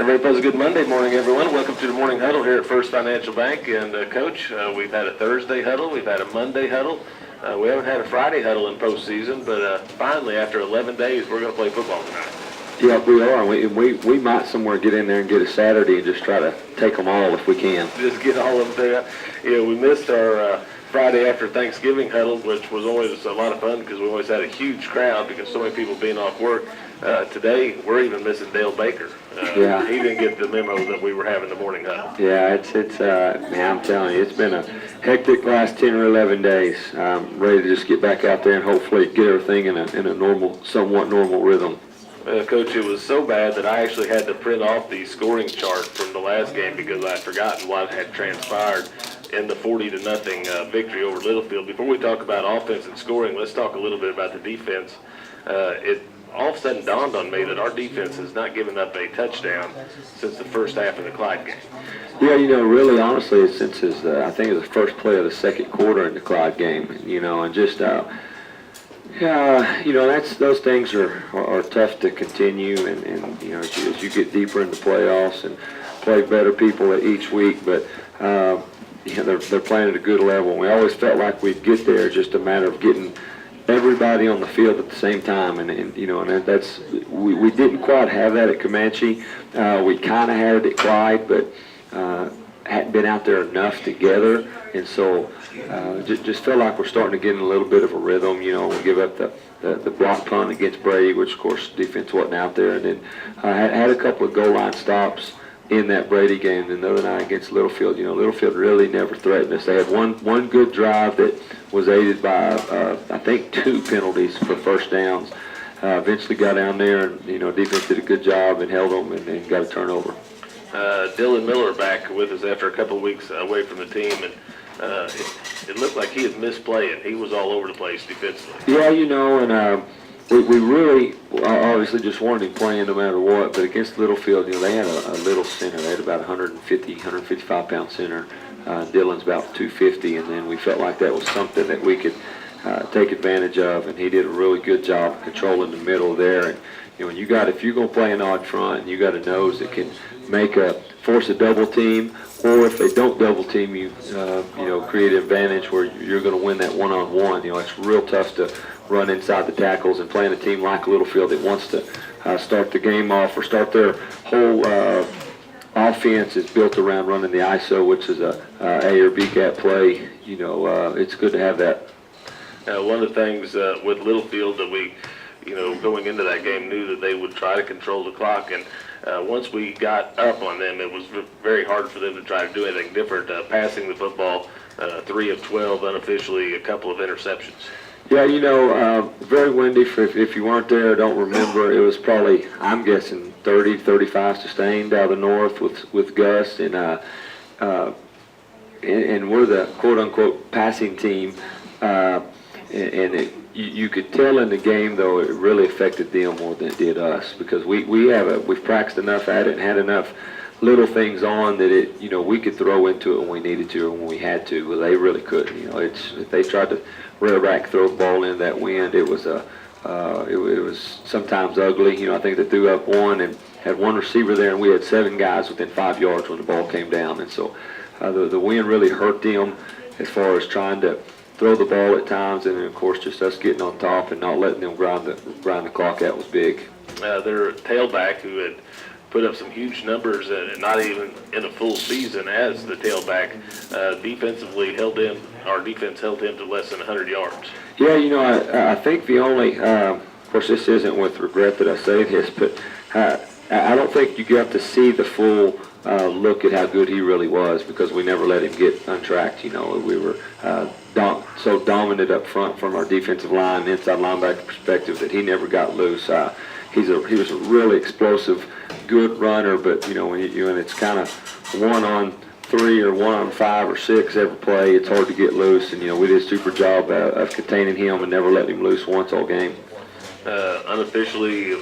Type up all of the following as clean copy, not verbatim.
very pleasant good Monday morning, everyone. Welcome to the morning huddle here at First Financial Bank. And Coach, we've had a Thursday huddle, we've had a Monday huddle. We haven't had a Friday huddle in postseason, but finally, after 11 days, we're going to play football tonight. Yeah, we are. We might somewhere get in there and get a Saturday and just try to take them all if we can. Just get all of them there. Yeah, we missed our Friday after Thanksgiving huddle, which was always a lot of fun because we always had a huge crowd because so many people being off work. Today, we're even missing Dale Baker. Yeah. He didn't get the memo that we were having the morning huddle. Yeah, it's man, I'm telling you, it's been a hectic last 10 or 11 days. I'm ready to just get back out there and hopefully get everything in a normal, somewhat normal rhythm. Coach, it was so bad that I actually had to print off the scoring chart from the last game because I'd forgotten what had transpired in the 40-0 victory over Littlefield. Before we talk about offense and scoring, let's talk a little bit about the defense. It all of a sudden dawned on me that our defense has not given up a touchdown since the first half of the Clyde game. Yeah, really, honestly, since I think it was the first play of the second quarter in the Clyde game, and just those things are tough to continue, and as you get deeper into playoffs and play better people each week, but they're playing at a good level. And we always felt like we'd get there, just a matter of getting everybody on the field at the same time, and that's we didn't quite have that at Comanche. We kind of had it at Clyde, but hadn't been out there enough together, and so just felt like we're starting to get in a little bit of a rhythm. We give up the block punt against Brady, which of course defense wasn't out there, and then had a couple of goal line stops in that Brady game. And the other night against Littlefield, Littlefield really never threatened us. They had one good drive that was aided by I think 2 penalties for first downs. Eventually got down there, and defense did a good job and held them and got a turnover. Dylan Miller back with us after a couple of weeks away from the team, and it looked like he had missed playing. He was all over the place defensively. Yeah, and we really obviously just wanted him playing no matter what. But against Littlefield, they had a little center. They had about 155-pound center. Dylan's about 250, and then we felt like that was something that we could take advantage of, and he did a really good job controlling the middle there. And if you're going to play an odd front, and you got a nose that can force a double team, or if they don't double team you, create an advantage where you're going to win that one-on-one. It's real tough to run inside the tackles, and playing a team like Littlefield that wants to start the game off or start their whole offense is built around running the ISO, which is a A or B gap play. It's good to have that. One of the things with Littlefield that we, going into that game, knew that they would try to control the clock, and once we got up on them, it was very hard for them to try to do anything different. Passing the football, 3 of 12 unofficially, a couple of interceptions. Yeah, very windy. If you weren't there, don't remember. It was probably, I'm guessing, 30, 35 sustained out of the north with gusts, and we're the quote-unquote passing team, you could tell in the game, though, it really affected them more than it did us, because we've practiced enough at it and had enough little things on that we could throw into it when we needed to or when we had to. Well, they really couldn't. If they tried to rail back, throw the ball in that wind, it was sometimes ugly. I think they threw up one and had one receiver there, and we had 7 guys within 5 yards when the ball came down, and so the wind really hurt them as far as trying to throw the ball at times, and then of course just us getting on top and not letting them grind the clock out was big. Their tailback, who had put up some huge numbers and not even in a full season as the tailback, defensively our defense held him to less than 100 yards. Yeah, I think the only, of course this isn't with regret that I say this, but I don't think you got to see the full look at how good he really was, because we never let him get untracked. We were so dominant up front from our defensive line, inside linebacker perspective, that he never got loose. He was a really explosive, good runner, but when it's kind of 1-on-3 or 1-on-5 or 6 every play, it's hard to get loose, and we did a super job of containing him and never letting him loose once all game. Unofficially,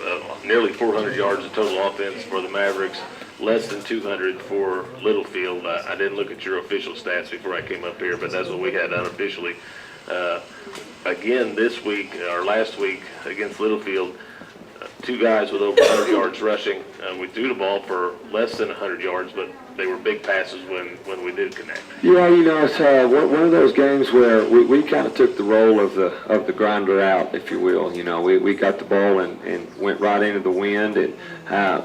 nearly 400 yards of total offense for the Mavericks, less than 200 for Littlefield. I didn't look at your official stats before I came up here, but that's what we had unofficially. Again, this week, or last week, against Littlefield, two guys with over 100 yards rushing. We threw the ball for less than 100 yards, but they were big passes when we did connect. Yeah, it's one of those games where we kind of took the role of the grinder out, if you will. We got the ball and went right into the wind and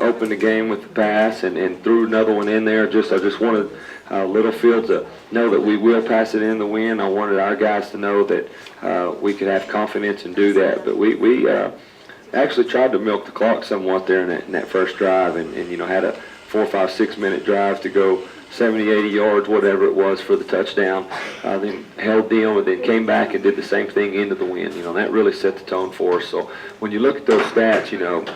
opened the game with the pass and threw another one in there. I just wanted Littlefield to know that we will pass it in the wind. I wanted our guys to know that we could have confidence and do that. But we actually tried to milk the clock somewhat there in that first drive and had a 4, 5, 6 minute drive to go 70, 80 yards, whatever it was, for the touchdown. Then held them and then came back and did the same thing into the wind. That really set the tone for us. So when you look at those stats,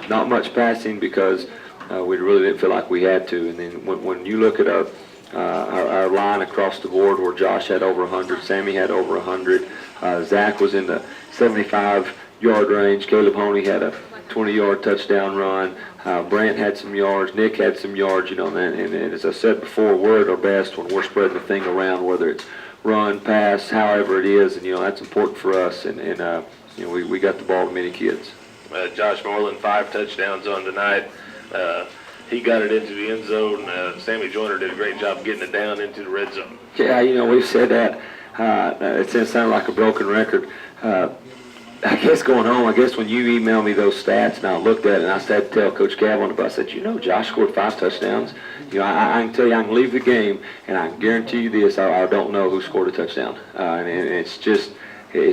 not much passing because we really didn't feel like we had to. And then when you look at our line across the board, where Josh had over 100, Sammy had over 100, Zach was in the 75-yard range, Caleb Honey had a 20-yard touchdown run, Brant had some yards, Nick had some yards, and as I said before, we're at our best when we're spreading the thing around, whether it's run, pass, however it is, and that's important for us, and we got the ball to many kids. Josh Moreland, 5 touchdowns on tonight. He got it into the end zone. Sammy Joyner did a great job getting it down into the red zone. Yeah, we've said that. It's going to sound like a broken record. I guess going home, when you emailed me those stats and I looked at it and I said to tell Coach Cav on the bus, I said, Josh scored 5 touchdowns. I can tell you, I can leave the game and I can guarantee you this, I don't know who scored a touchdown. And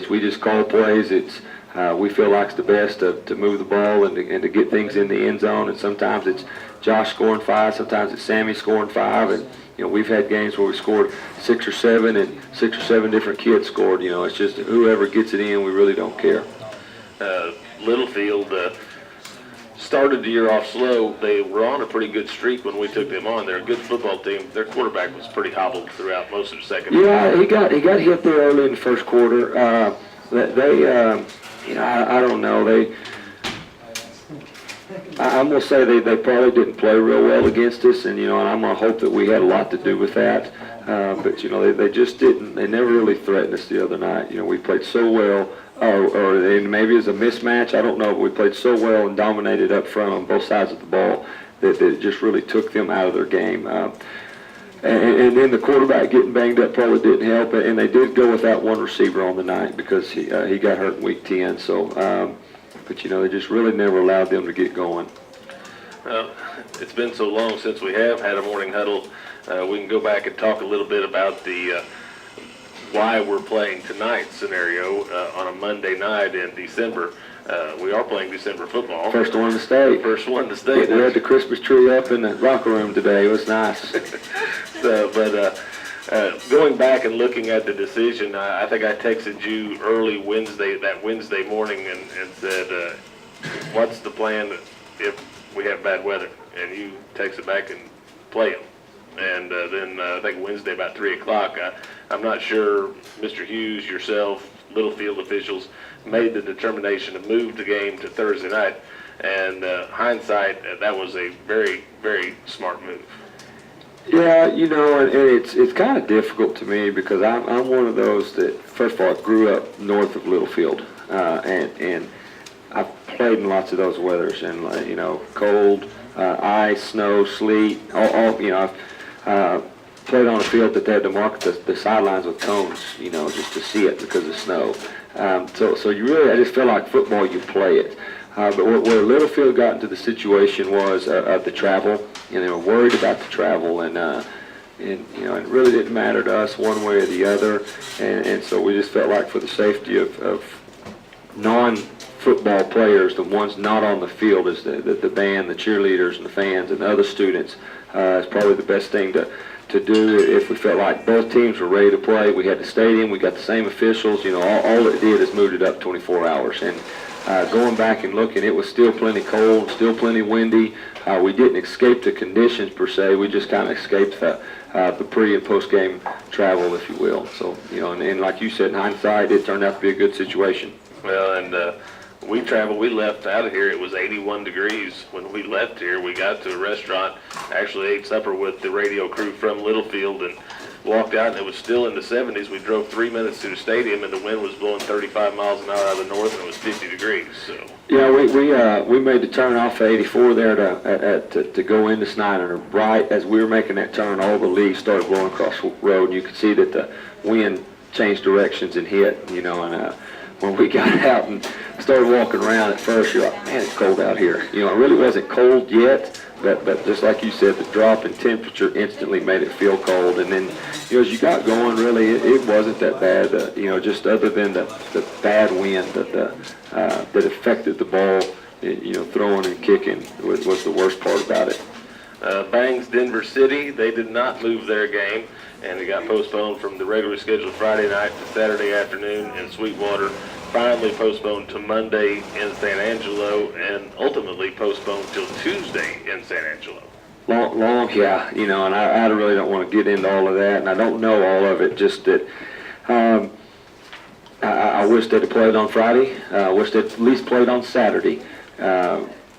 we just call plays. We feel like it's the best to move the ball and to get things in the end zone. And sometimes it's Josh scoring 5, sometimes it's Sammy scoring 5. And we've had games where we scored 6 or 7, and 6 or 7 different kids scored. It's just whoever gets it in, we really don't care. Littlefield started the year off slow. They were on a pretty good streak when we took them on. They're a good football team. Their quarterback was pretty hobbled throughout most of the second. Yeah, he got hit there early in the first quarter. I don't know. I'm going to say they probably didn't play real well against us, and I'm going to hope that we had a lot to do with that. But they just didn't. They never really threatened us the other night. We played so well, or maybe it's a mismatch. I don't know, but we played so well and dominated up front on both sides of the ball that it just really took them out of their game. And then the quarterback getting banged up probably didn't help. And they did go without one receiver on the night because he got hurt in week 10. So. But, they just really never allowed them to get going. Well, it's been so long since we have had a morning huddle. We can go back and talk a little bit about the why we're playing tonight's scenario on a Monday night in December. We are playing December football. First one to state. First one to state. We had the Christmas tree up in the locker room today. It was nice. Going back and looking at the decision, I think I texted you early Wednesday morning and said, what's the plan if we have bad weather? And you texted back and play them. And then I think Wednesday about 3 o'clock, I'm not sure Mr. Hughes, yourself, Littlefield officials made the determination to move the game to Thursday night. And hindsight, that was a very, very smart move. Yeah, and it's kind of difficult to me because I'm one of those that, first of all, grew up north of Littlefield, and I've played in lots of those weathers, and cold, ice, snow, sleet, I've played on a field that they had to mark the sidelines with cones, just to see it because of snow. So I just feel like football, you play it. But where Littlefield got into the situation was of the travel, and they were worried about the travel, and it really didn't matter to us one way or the other, and so we just felt like for the safety of non-football players, the ones not on the field, as the band, the cheerleaders, and the fans, and the other students, is probably the best thing to do if we felt like both teams were ready to play. We had the stadium, we got the same officials, all it did is moved it up 24 hours, and going back and looking, it was still plenty cold, still plenty windy. We didn't escape the conditions per se. We just kind of escaped the pre- and post-game travel, if you will. So, and like you said, in hindsight, it turned out to be a good situation. Well, and we left out of here. It was 81 degrees when we left here. We got to a restaurant, actually ate supper with the radio crew from Littlefield, and walked out and it was still in the 70s. We drove 3 minutes to the stadium and the wind was blowing 35 miles an hour out of the north and it was 50 degrees. So. Yeah, we made the turn off of 84 there to go into Snyder. Right as we were making that turn, all the leaves started blowing across the road, and you could see that the wind changed directions and hit. And when we got out and started walking around, at first you're like, man, it's cold out here. It really wasn't cold yet, but just like you said, the drop in temperature instantly made it feel cold. And then, as you got going, really, it wasn't that bad. Just other than the bad wind that affected the ball, throwing and kicking was the worst part about it. Bangs, Denver City, they did not move their game, and it got postponed from the regularly scheduled Friday night to Saturday afternoon in Sweetwater, finally postponed to Monday in San Angelo, and ultimately postponed till Tuesday in San Angelo. Long, yeah, and I really don't want to get into all of that, and I don't know all of it, just that I wish they'd have played on Friday. I wish they'd at least played on Saturday.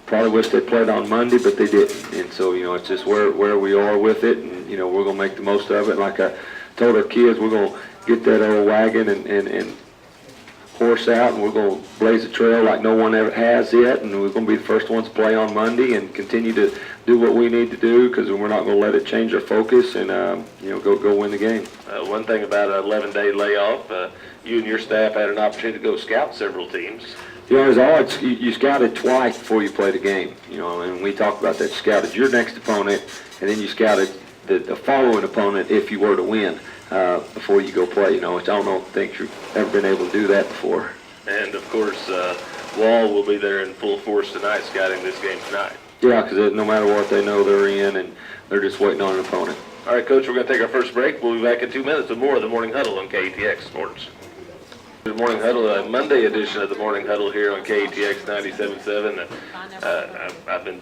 Probably wish they'd played on Monday, but they didn't. And so, it's just where we are with it, and, we're going to make the most of it. Like I told our kids, we're going to get that old wagon and horse out, and we're going to blaze a trail like no one ever has yet, and we're going to be the first ones to play on Monday and continue to do what we need to do, because we're not going to let it change our focus and, go win the game. One thing about an 11-day layoff, you and your staff had an opportunity to go scout several temes. It's odd. You scouted twice before you played a game, and we talked about that. You scouted your next opponent, and then you scouted the following opponent if you were to win before you go play, which I don't think you've ever been able to do that before. And, of course, Wall will be there in full force tonight scouting this game tonight. Yeah, because no matter what, they know they're in, and they're just waiting on an opponent. All right, Coach, we're going to take our first break. We'll be back in 2 minutes with more of the Morning Huddle on KATX Sports. The Morning Huddle, a Monday edition of the Morning Huddle here on KATX 97.7. I've been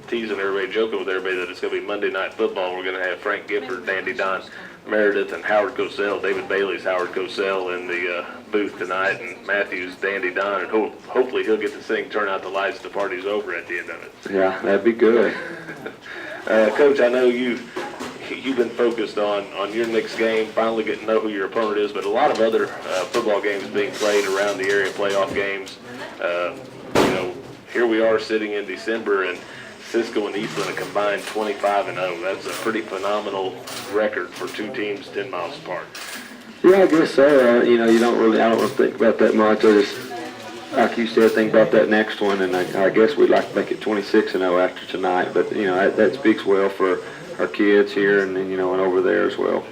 teasing everybody, joking with everybody that it's going to be Monday Night Football. We're going to have Frank Gifford, Dandy Don Meredith, and Howard Cosell, David Bailey's Howard Cosell in the booth tonight, and Matthews, Dandy Don, and hopefully he'll get to sing Turn Out the Lights, the party's over at the end of it. Yeah, that'd be good. Coach, I know you've been focused on your next game, finally getting to know who your opponent is, but a lot of other football games being played around the area, playoff games. Here we are sitting in December, and Cisco and Eastland a combined 25-0. That's a pretty phenomenal record for two teams 10 miles apart. Yeah, I guess so. I don't really think about that much. I just, like you said, think about that next one, and I guess we'd like to make it 26-0 after tonight. But that speaks well for our kids here and over there as well.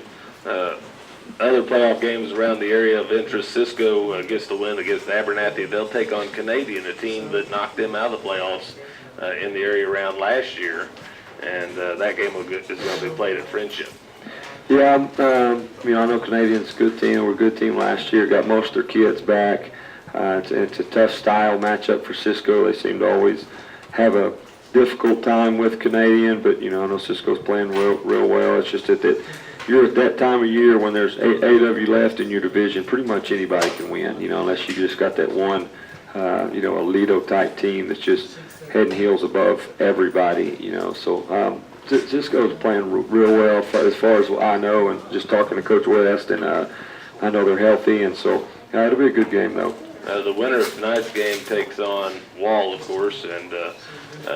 Other playoff games around the area of interest, Cisco gets the win against Abernathy. They'll take on Canadian, a team that knocked them out of the playoffs in the area around last year, and that game is going to be played at Friendship. Yeah, I know Canadian's a good team. They were a good team last year, got most of their kids back. It's a tough style matchup for Cisco. They seem to always have a difficult time with Canadian, but I know Cisco's playing real well. It's just that you're at that time of year when there's eight of you left in your division. Pretty much anybody can win, unless you just got that one, Alito type team that's just head and heels above everybody, So Cisco's playing real well as far as I know, and just talking to Coach West, and I know they're healthy, and so it'll be a good game though. The winner of tonight's game takes on Wall, of course, and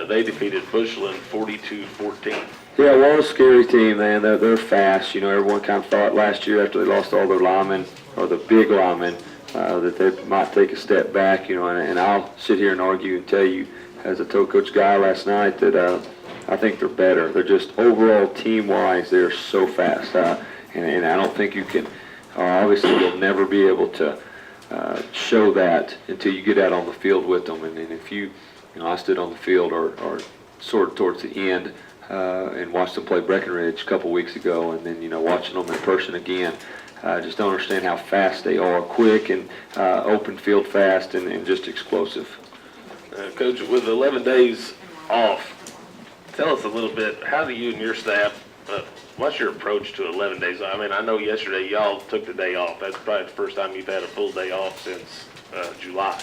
they defeated Bushland 42-14. Yeah, Wall's a scary team, man. They're fast. Everyone kind of thought last year after they lost all their linemen, or the big linemen, that they might take a step back, and I'll sit here and argue and tell you, as I told Coach Guy last night, that I think they're better. They're just overall team-wise, they're so fast. And I don't think you can, obviously you'll never be able to show that until you get out on the field with them. And if I stood on the field or sort of towards the end and watched them play Breckenridge a couple weeks ago, and then, watching them in person again. Just don't understand how fast they are, quick and open field fast and just explosive. Coach, with 11 days off, tell us a little bit, how do you and your staff, what's your approach to 11 days? I mean, I know yesterday y'all took the day off. That's probably the first time you've had a full day off since July.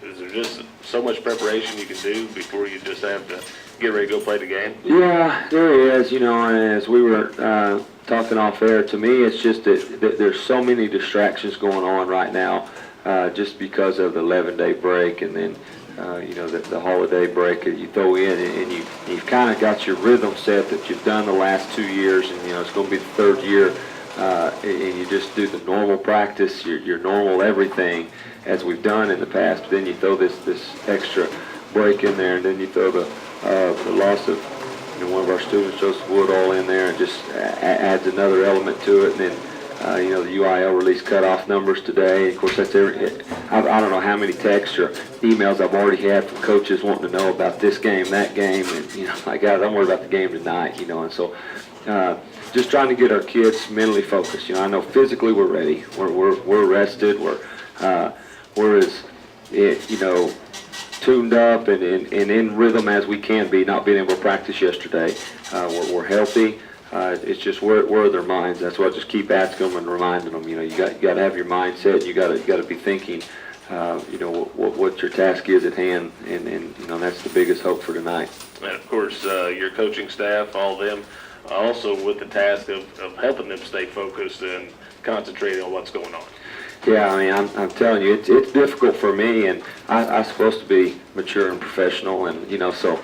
Is there just so much preparation you can do before you just have to get ready to go play the game? Yeah, there is, and as we were talking off air, to me, it's just that there's so many distractions going on right now just because of the 11-day break and then, the holiday break that you throw in, and you've kind of got your rhythm set that you've done the last 2 years, and, it's going to be the third year, and you just do the normal practice, your normal everything as we've done in the past. But then you throw this extra break in there, and then you throw the loss of one of our students, Joseph Woodall, in there, and just adds another element to it. And then the UIL released cutoff numbers today. Of course, that's I don't know how many texts or emails I've already had from coaches wanting to know about this game, that game, and my guys, I'm worried about the game tonight, and so just trying to get our kids mentally focused. I know physically we're ready, we're rested, we're as tuned up and in rhythm as we can be, not being able to practice yesterday. We're healthy. It's just where are their minds? That's why I just keep asking them and reminding them. You got to have your mindset. You got to be thinking. What your task is at hand, and that's the biggest hope for tonight. And of course, your coaching staff, all of them, also with the task of helping them stay focused and concentrating on what's going on. Yeah, I mean, I'm telling you, it's difficult for me, and I'm supposed to be mature and professional, and so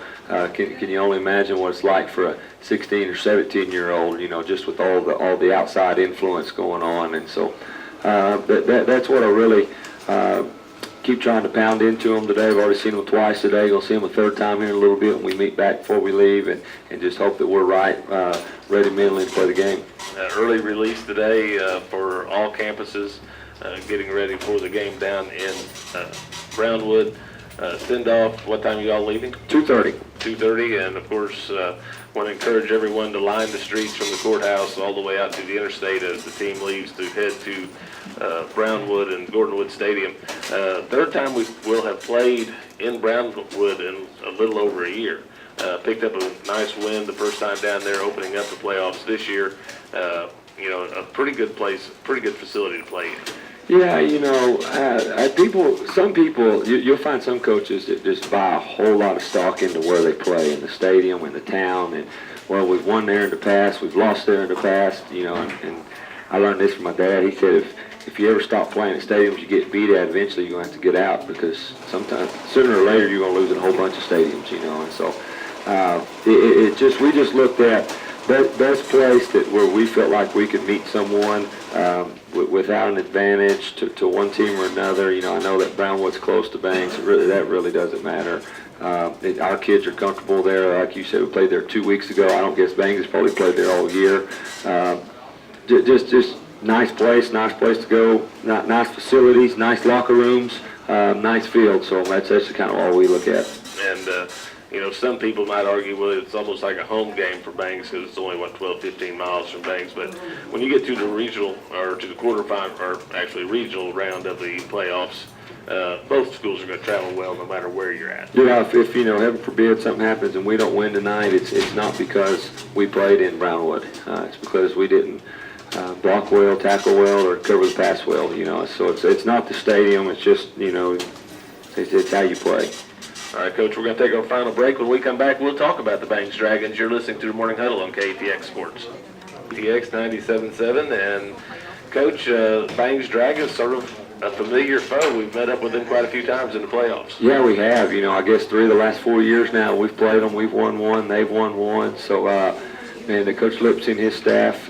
can you only imagine what it's like for a 16 or 17-year-old, just with all the outside influence going on, and so that's what I really keep trying to pound into them today. I've already seen them twice today. Gonna see them a third time here in a little bit when we meet back before we leave, and just hope that we're ready mentally to play the game. Early release today for all campuses. Getting ready for the game down in Brownwood. Send off, what time are you all leaving? 2:30. 2:30, and of course, want to encourage everyone to line the streets from the courthouse all the way out to the interstate as the team leaves to head to Brownwood and Gordonwood Stadium. Third time we will have played in Brownwood in a little over a year. Picked up a nice win the first time down there, opening up the playoffs this year. A pretty good place, pretty good facility to play in. Yeah, some people, you'll find some coaches that just buy a whole lot of stock into where they play, in the stadium, in the town, and, well, we've won there in the past, we've lost there in the past, and I learned this from my dad. He said if you ever stop playing at stadiums, you get beat at, eventually you're going to have to get out, because sometimes, sooner or later, you're going to lose in a whole bunch of stadiums, and so we just looked at best place where we felt like we could meet someone without an advantage to one team or another. I know that Brownwood's close to Banks. That really doesn't matter. Our kids are comfortable there. Like you said, we played there 2 weeks ago. I don't guess Banks has probably played there all year. Just nice place to go. Nice facilities, nice locker rooms, nice field. So that's kind of all we look at. And some people might argue, well, it's almost like a home game for Banks because it's only, 12, 15 miles from Banks. But when you get to the regional, or to the quarterfinal, or actually regional round of the playoffs, both schools are going to travel well no matter where you're at. Yeah, if heaven forbid, something happens and we don't win tonight, it's not because we played in Brownwood. It's because we didn't block well, tackle well, or cover the pass well, So it's not the stadium, it's just, it's how you play. All right, Coach, we're going to take our final break. When we come back, we'll talk about the Banks Dragons. You're listening to the Morning Huddle on KTX Sports. TX 97.7, and Coach, Banks Dragons, sort of a familiar foe. We've met up with them quite a few times in the playoffs. Yeah, we have. I guess 3 of the last 4 years now we've played them. We've won 1, they've won 1. So, and Coach Lipsy and his staff,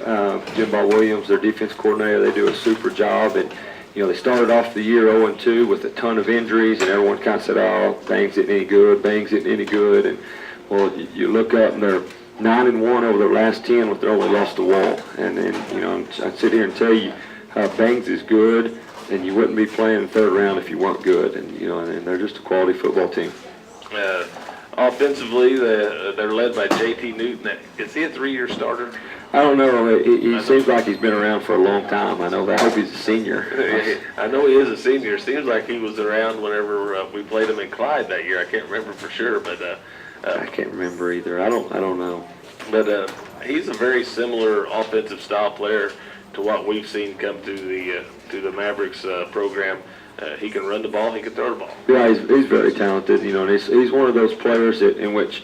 Jim Ball Williams, their defense coordinator, they do a super job. And they started off the year 0-2 with a ton of injuries, and everyone kind of said, oh, Bangs isn't any good, And, well, you look up, and they're 9-1 over their last 10 with their only lost to Wall. And then, I'd sit here and tell you Bangs is good, and you wouldn't be playing the third round if you weren't good. And, and they're just a quality football team. Offensively, they're led by J.T. Newton. Is he a 3-year starter? I don't know. He seems like he's been around for a long time. I know that. I hope he's a senior. I know he is a senior. Seems like he was around whenever we played him in Clyde that year. I can't remember for sure, but I can't remember either. I don't know. But he's a very similar offensive style player to what we've seen come to the Mavericks program. He can run the ball. He can throw the ball. Yeah, he's very talented. And he's one of those players in which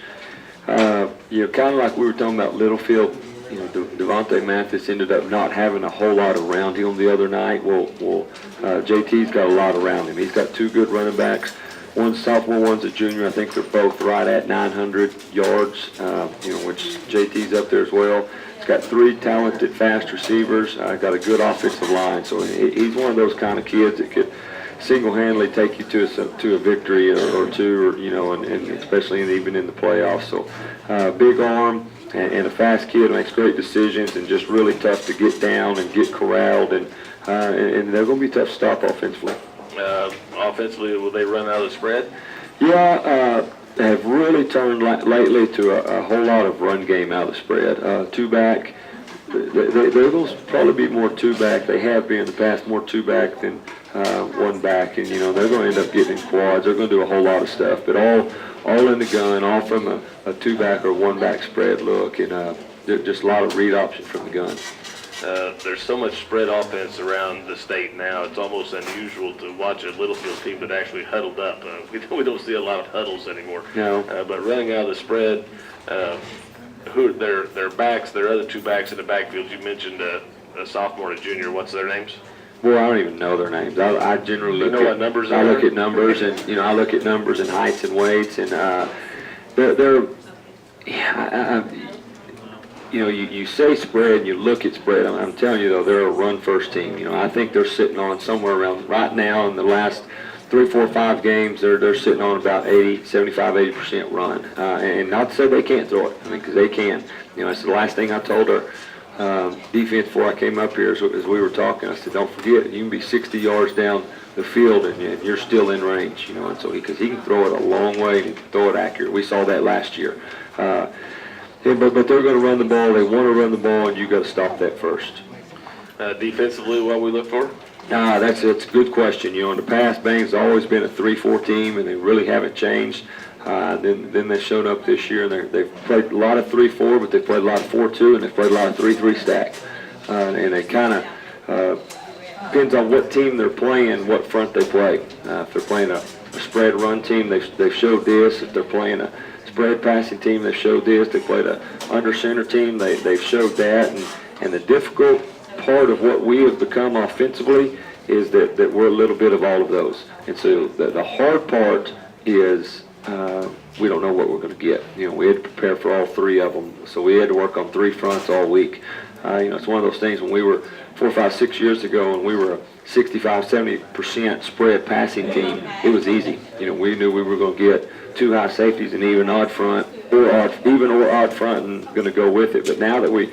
Kind of like we were talking about Littlefield. Devontae Mathis ended up not having a whole lot around him the other night. JT's got a lot around him. He's got two good running backs. One's sophomore, one's a junior. I think they're both right at 900 yards, which JT's up there as well. He's got three talented, fast receivers. Got a good offensive line. So he's one of those kind of kids that could single-handedly take you to a victory or two, and especially even in the playoffs. So big arm and a fast kid, makes great decisions and just really tough to get down and get corralled, and they're going to be tough to stop offensively. Offensively, will they run out of the spread? Yeah, they have really turned lately to a whole lot of run game out of the spread. Two-back, they're going to probably be more two-back. They have been in the past more two-back than one back, and they're going to end up getting in quads. They're going to do a whole lot of stuff, but all in the gun, all from a two-back or one-back spread look, and just a lot of read option from the gun. There's so much spread offense around the state now. It's almost unusual to watch a Littlefield team that actually huddled up. We don't see a lot of huddles anymore. No. But running out of the spread, their backs, their other two backs in the backfield. You mentioned a sophomore and a junior. What's their names? Well, I don't even know their names. I generally look what numbers I are? look at numbers, and I look at numbers and heights and weights, and they're you say spread and you look at spread. I'm telling you though, they're a run first team. I think they're sitting on somewhere around right now in the last 3, 4, 5 games. They're sitting on about 80% run, and not to say they can't throw it. Because they can. It's the last thing I told her. Defense before I came up here as we were talking. I said, don't forget, you can be 60 yards down the field and you're still in range, and so because he can throw it a long way and he can throw it accurate. We saw that last year. But they're going to run the ball. They want to run the ball, and you got to stop that first. Defensively, what we look for? That's a good question. In the past, Bang's always been a 3-4 team, and they really haven't changed. Then they showed up this year, and they've played a lot of 3-4, but they played a lot of 4-2, and they played a lot of 3-3 stack. And they kind of depends on what team they're playing, what front they play. If they're playing a spread run team, they've showed this. If they're playing a spread passing team, they've showed this. They played a under center team, they've showed that. And the difficult part of what we have become offensively is that we're a little bit of all of those. And so the hard part is we don't know what we're going to get. We had to prepare for all three of them. So we had to work on three fronts all week. It's one of those things when we were 4, 5, 6 years ago and we were a 65, 70% spread passing team, it was easy. We knew we were going to get 2 high safeties and even odd front or odd front and going to go with it. But now that we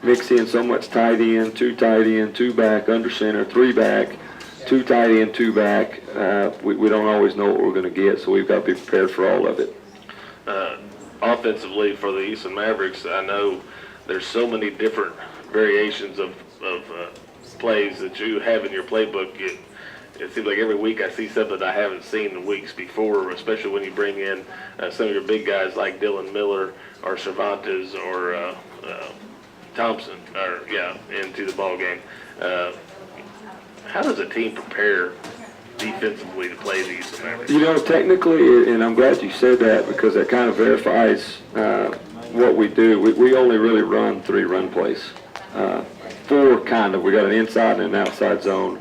mix in so much tight end, 2 back, under center, 3 back, 2 tight end, 2 back, we don't always know what we're going to get, so we've got to be prepared for all of it. Offensively for the Eastern Mavericks, I know there's so many different variations of plays that you have in your playbook. It seems like every week I see something I haven't seen in weeks before, especially when you bring in some of your big guys like Dylan Miller or Cervantes or Thompson into the ball game. How does a team prepare defensively to play the Eastern Mavericks? Technically, and I'm glad you said that because that kind of verifies what we do. We only really run 3 run plays. 4 kind of. We got an inside and an outside zone,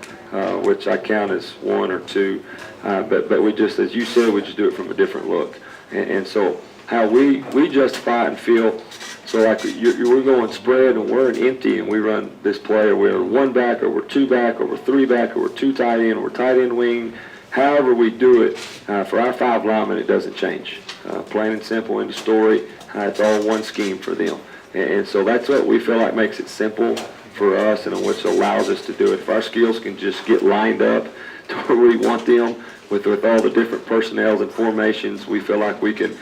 which I count as 1 or 2. But we just, as you said, we just do it from a different look. And so how we justify it and feel, so like we're going spread and we're an empty and we run this play, or we're 1 back, or we're 2 back, or we're 3 back, or we're 2 tight end, or we're tight end wing. However we do it, for our 5 linemen, it doesn't change. Plain and simple in the story, it's all one scheme for them. And so that's what we feel like makes it simple for us and which allows us to do it. If our skills can just get lined up to where we want them with all the different personnels and formations, we feel like we can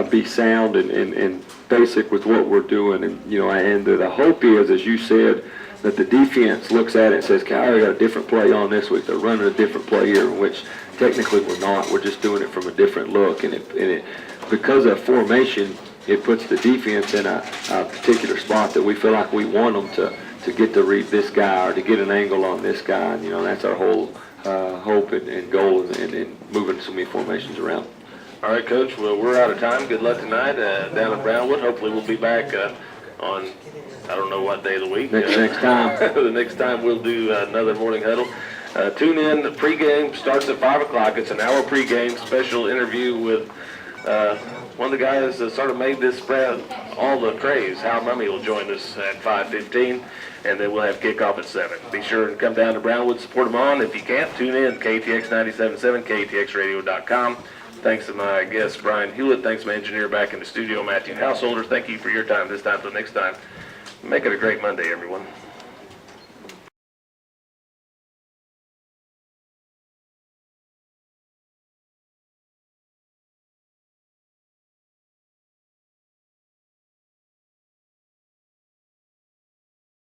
be sound and basic with what we're doing. And the hope is, as you said, that the defense looks at it and says, "Kyle, we got a different play on this week. They're running a different play here," which technically we're not. We're just doing it from a different look. And it because of formation, it puts the defense in a particular spot that we feel like we want them to get to read this guy or to get an angle on this guy. And, that's our whole hope and goal in moving so many formations around. All right, Coach. Well, we're out of time. Good luck tonight down at Brownwood. Hopefully we'll be back on, I don't know what day of the week. Next time. The next time we'll do another morning huddle. Tune in. The pregame starts at 5 o'clock. It's an hour pregame special interview with one of the guys that sort of made this spread all the craze. Hal Mummy will join us at 5:15, and then we'll have kickoff at 7. Be sure and come down to Brownwood, support them on. If you can't, tune in, KTX 97.7, KTXradio.com. Thanks to my guest, Brian Hewlett. Thanks to my engineer back in the studio, Matthew Householder. Thank you for your time this time. Till next time, make it a great Monday, everyone.